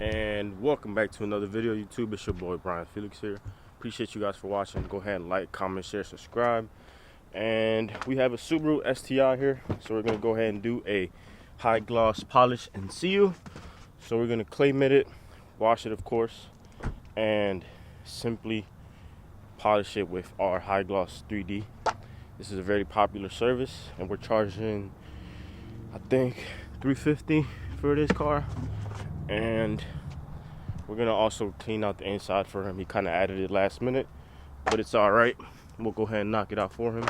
And welcome back to another video. YouTube, it's your boy Brian Felix here. Appreciate you guys for watching. Go ahead and like, comment, share, subscribe. And we have a Subaru STI here, so we're gonna go ahead and do a high gloss polish and seal. So we're gonna clay mitt it, wash it of course, and simply polish it with our high gloss 3D. This is a very popular service, and we're charging, I think, $350 for this car. And we're gonna also clean out the inside for him. He kind of added it last minute, but it's all right. We'll go ahead and knock it out for him.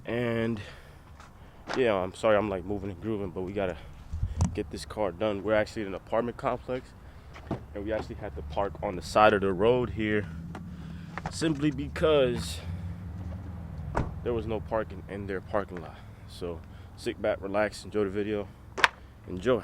And yeah, I'm sorry I'm like moving and grooving, but we gotta get this car done. We're actually in an apartment complex, and we actually had to park on the side of the road here simply because there was no parking in their parking lot. So sit back, relax, enjoy the video. Enjoy.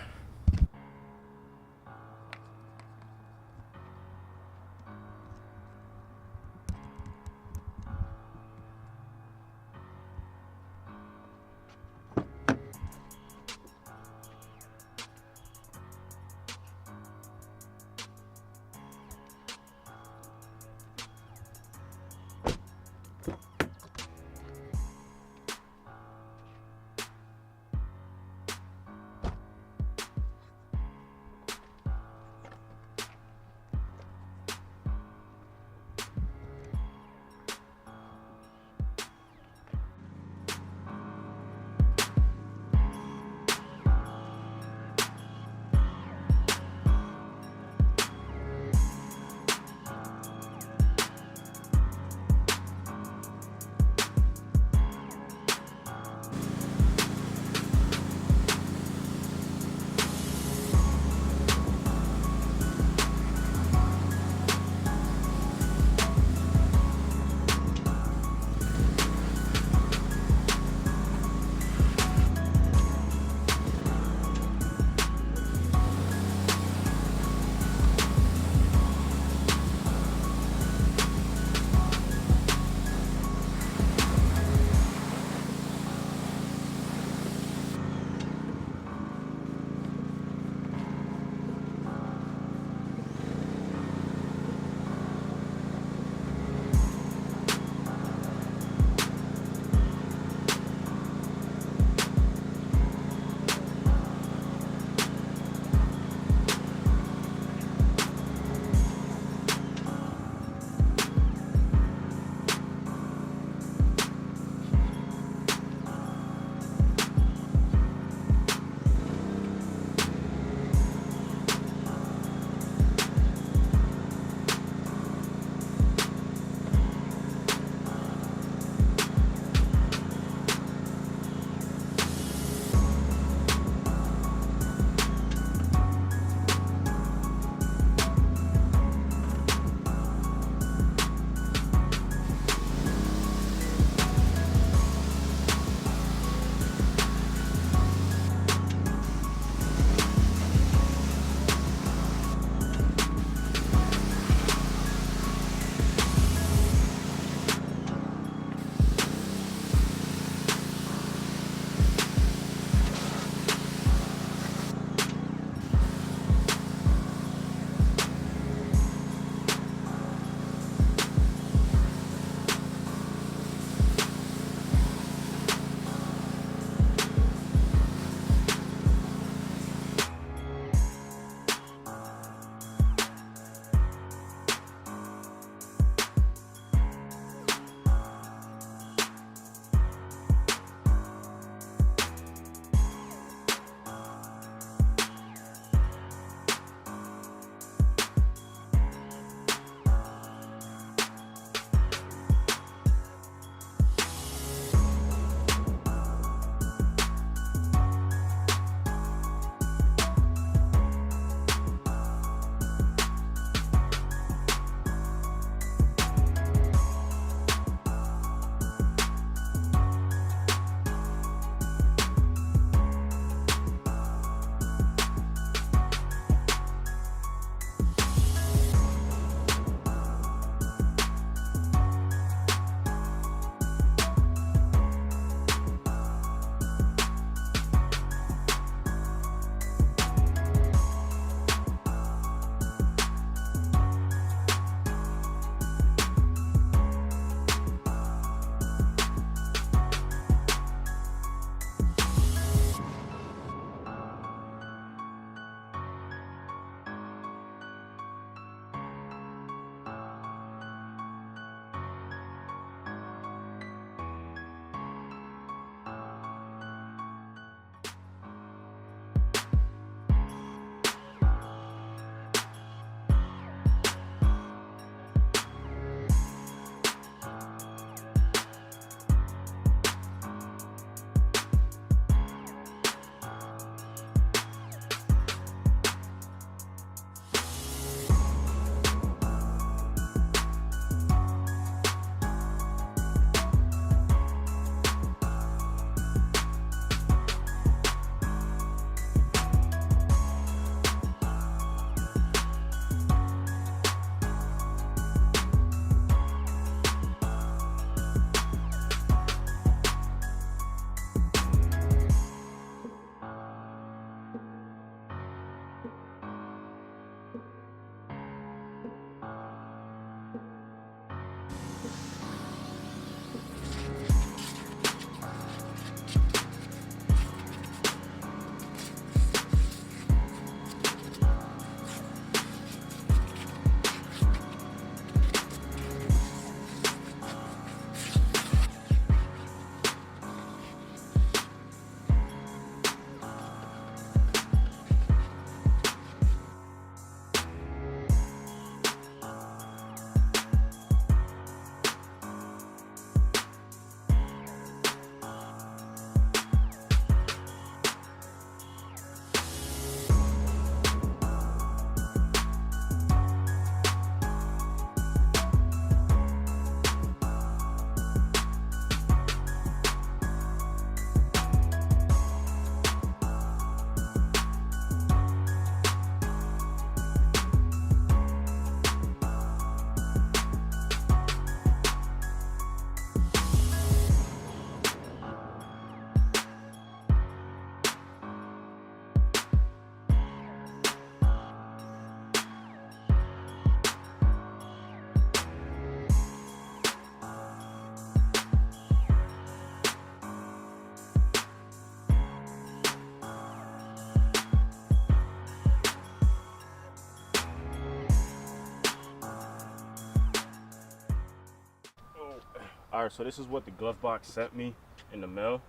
Alright, so this is what the glove box sent me in the mail.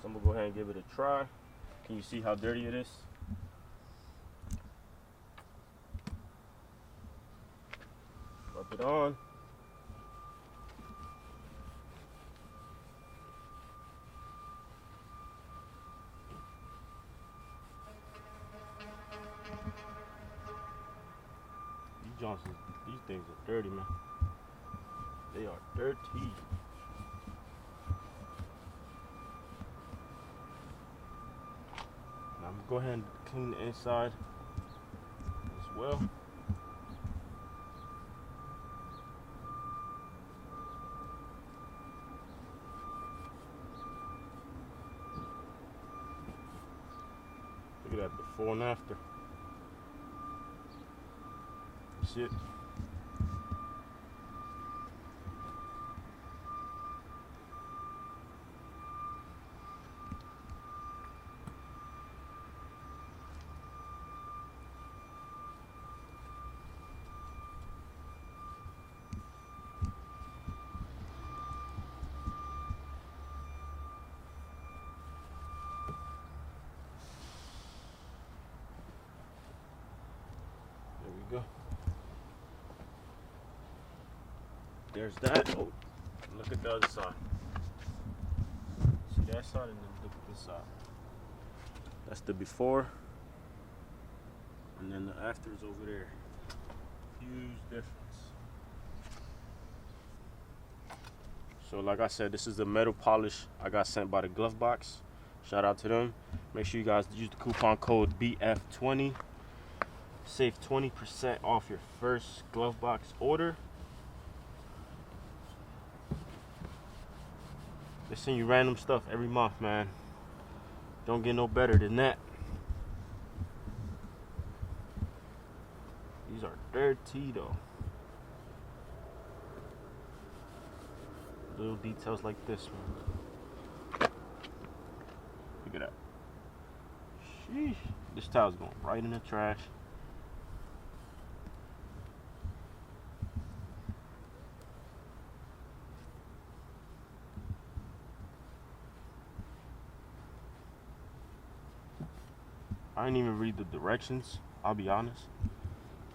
So I'm gonna go ahead and give it a try. Can you see how dirty it is? Rub it on. These things are dirty, man. They are dirty. Now I'm gonna go ahead and clean the inside as well. Look at that before and after. You see it? There we go. There's that. Oh, look at the other side. See that side and then look at this side. That's the before. And then the after is over there. Huge difference. So like I said, this is the metal polish I got sent by the glove box. Shout out to them. Make sure you guys use the coupon code BF20. Save 20% off your first glove box order. They send you random stuff every month, man. Don't get no better than that. These are dirty though. Little details like this, man. Look at that. Sheesh. This tile's going right in the trash. I didn't even read the directions, I'll be honest,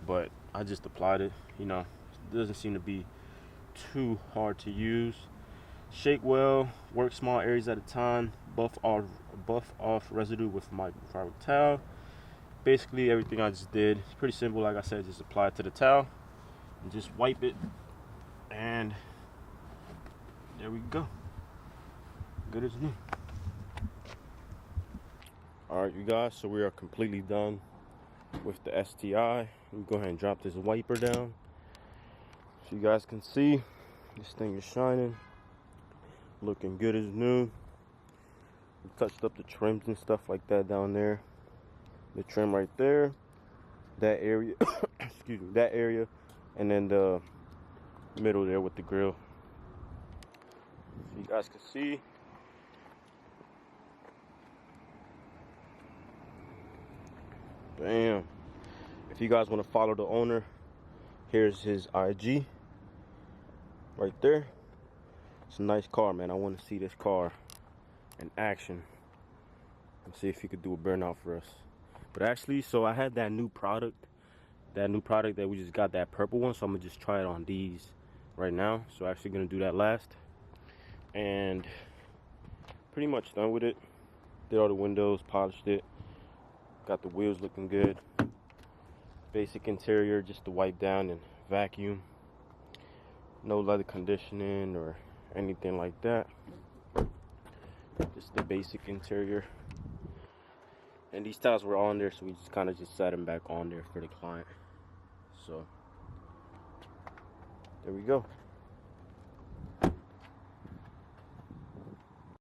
but I just applied it. You know, it doesn't seem to be too hard to use. Shake well, work small areas at a time, buff off residue with microfiber towel. Basically everything I just did. It's pretty simple. Like I said, just apply it to the towel and just wipe it, and there we go. Good as new. Alright, you guys, so we are completely done with the STI. Let me go ahead and drop this wiper down so you guys can see this thing is shining, looking good as new. We touched up the trims and stuff like that down there. The trim right there, that area, excuse me, that area, and then the middle there with the grill. So you guys can see. Bam. If you guys want to follow the owner, here's his IG right there. It's a nice car, man. I want to see this car in action and see if he could do a burnout for us. But actually, so I had that new product that we just got, that purple one, so I'm gonna just try it on these right now. So actually gonna do that last, and pretty much done with it. Did all the windows, polished it. Got the wheels looking good. Basic interior, just to wipe down and vacuum. No leather conditioning or anything like that. Just the basic interior. And these tiles were on there, so we just kind of just set them back on there for the client. So there we go.